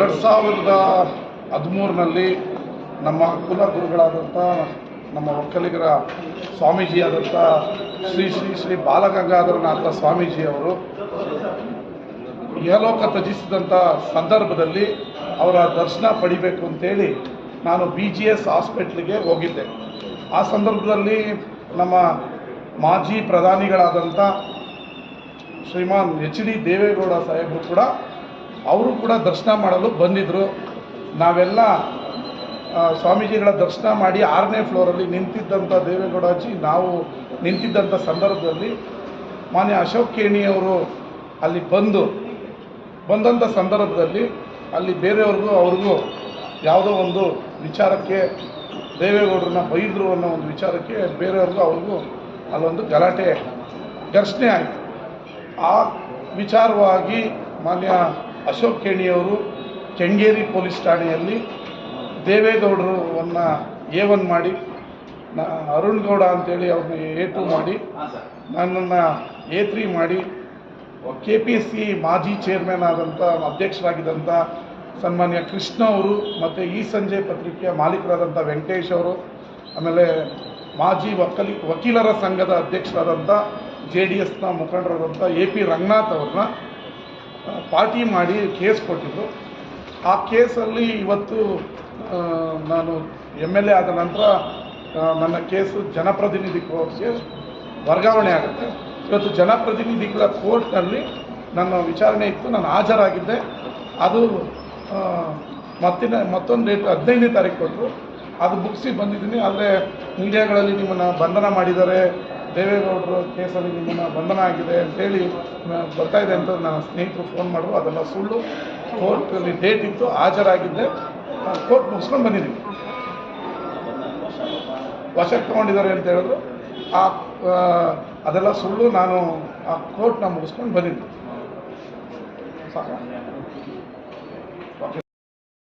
2013ರಲ್ಲಿ ನಮ್ಮ ಕುಲಗುರುಗಳಾದಂಥ ನಮ್ಮ ಒಕ್ಕಲಿಗರ ಸ್ವಾಮೀಜಿಯಾದಂಥ ಶ್ರೀ ಶ್ರೀ ಶ್ರೀ ಬಾಲಗಂಗಾಧರನಾಥ ಸ್ವಾಮೀಜಿಯವರು ಇಹಲೋಕ ತ್ಯಜಿಸಿದಂಥ ಸಂದರ್ಭದಲ್ಲಿ ಅವರ ದರ್ಶನ ಪಡಿಬೇಕು ಅಂತೇಳಿ ನಾನು BGS ಹಾಸ್ಪಿಟ್ಲಿಗೆ ಹೋಗಿದ್ದೆ. ಆ ಸಂದರ್ಭದಲ್ಲಿ ನಮ್ಮ ಮಾಜಿ ಪ್ರಧಾನಿಗಳಾದಂಥ ಶ್ರೀಮಾನ್ HD ದೇವೇಗೌಡ ಸಾಹೇಬರು ಕೂಡ ಅವರು ಕೂಡ ದರ್ಶನ ಮಾಡಲು ಬಂದಿದ್ದರು. ನಾವೆಲ್ಲ ಸ್ವಾಮೀಜಿಗಳ ದರ್ಶನ ಮಾಡಿ 6ನೇ ಫ್ಲೋರಲ್ಲಿ ನಿಂತಿದ್ದಂಥ ದೇವೇಗೌಡಾಜಿ ನಾವು ನಿಂತಿದ್ದಂಥ ಸಂದರ್ಭದಲ್ಲಿ ಮಾನ್ಯ ಅಶೋಕ್ ಖೇಣಿಯವರು ಅಲ್ಲಿ ಬಂದಂಥ ಸಂದರ್ಭದಲ್ಲಿ ಅಲ್ಲಿ ಬೇರೆಯವ್ರಿಗೂ ಅವ್ರಿಗೂ ಯಾವುದೋ ಒಂದು ವಿಚಾರಕ್ಕೆ ದೇವೇಗೌಡರನ್ನ ಬೈದರು ಅನ್ನೋ ಒಂದು ವಿಚಾರಕ್ಕೆ ಬೇರೆಯವ್ರಿಗೂ ಅವ್ರಿಗೂ ಅಲ್ಲೊಂದು ಘರ್ಷಣೆ ಆಯಿತು. ಆ ವಿಚಾರವಾಗಿ ಮಾನ್ಯ ಅಶೋಕ್ ಖೇಣಿಯವರು ಕೆಂಗೇರಿ ಪೊಲೀಸ್ ಠಾಣೆಯಲ್ಲಿ ದೇವೇಗೌಡರನ್ನ A1 ಮಾಡಿ ಅರುಣ್ ಗೌಡ ಅಂತೇಳಿ ಅವ್ರನ್ನ A2 ಮಾಡಿ ನನ್ನನ್ನು A3 ಮಾಡಿ KPSC ಮಾಜಿ ಚೇರ್ಮನ್ ಆದಂಥ ಅಧ್ಯಕ್ಷರಾಗಿದ್ದಂಥ ಸನ್ಮಾನ್ಯ ಕೃಷ್ಣ ಅವರು ಮತ್ತು ಈ ಸಂಜೆ ಪತ್ರಿಕೆಯ ಮಾಲೀಕರಾದಂಥ ವೆಂಕಟೇಶ್ ಅವರು, ಆಮೇಲೆ ಮಾಜಿ ವಕೀಲರ ಸಂಘದ ಅಧ್ಯಕ್ಷರಾದಂಥ JDSನ ಮುಖಂಡರಾದಂಥ AP ರಂಗನಾಥ್ ಅವ್ರನ್ನ ಪಾರ್ಟಿ ಮಾಡಿ ಕೇಸ್ ಕೊಟ್ಟಿದ್ದು. ಆ ಕೇಸಲ್ಲಿ ಇವತ್ತು ನಾನು MLA ಆದ ನಂತರ ನನ್ನ ಕೇಸು ಜನಪ್ರತಿನಿಧಿ ಕೋರ್ಟ್ಗೆ ವರ್ಗಾವಣೆ ಆಗುತ್ತೆ. ಇವತ್ತು ಜನಪ್ರತಿನಿಧಿಗಳ ಕೋರ್ಟ್ನಲ್ಲಿ ನನ್ನ ವಿಚಾರಣೆ ಇತ್ತು, ನಾನು ಹಾಜರಾಗಿದ್ದೆ. ಅದು ಮತ್ತೊಂದು ಡೇಟ್ 15ನೇ ತಾರೀಕು ಕೊಟ್ಟರು, ಅದು ಮುಗಿಸಿ ಬಂದಿದ್ದೀನಿ. ಆದರೆ ಮೀಡಿಯಾಗಳಲ್ಲಿ ನಿಮ್ಮನ್ನು ಬಂಧನ ಮಾಡಿದ್ದಾರೆ, ದೇವೇಗೌಡರು ಕೇಸಲ್ಲಿ ನಿಮ್ಮನ್ನು ಬಂಧನ ಆಗಿದೆ ಅಂತೇಳಿ ಬರ್ತಾಯಿದೆ ಅಂತ ನನ್ನ ಸ್ನೇಹಿತರು ಫೋನ್ ಮಾಡಿದ್ರು. ಅದೆಲ್ಲ ಸುಳ್ಳು. ಕೋರ್ಟಲ್ಲಿ ಡೇಟ್ ಇತ್ತು, ಹಾಜರಾಗಿದ್ದೆ, ಕೋರ್ಟ್ ಮುಗಿಸ್ಕೊಂಡು ಬಂದಿದ್ದೀನಿ. ವಶಕ್ಕೆ ತೊಗೊಂಡಿದ್ದಾರೆ ಅಂತ ಹೇಳಿದ್ರು. ಅದೆಲ್ಲ ಸುಳ್ಳು. ನಾನು ಆ ಕೋರ್ಟ್ನ ಮುಗಿಸ್ಕೊಂಡು ಬಂದಿದ್ದೆ. ಸಾಕ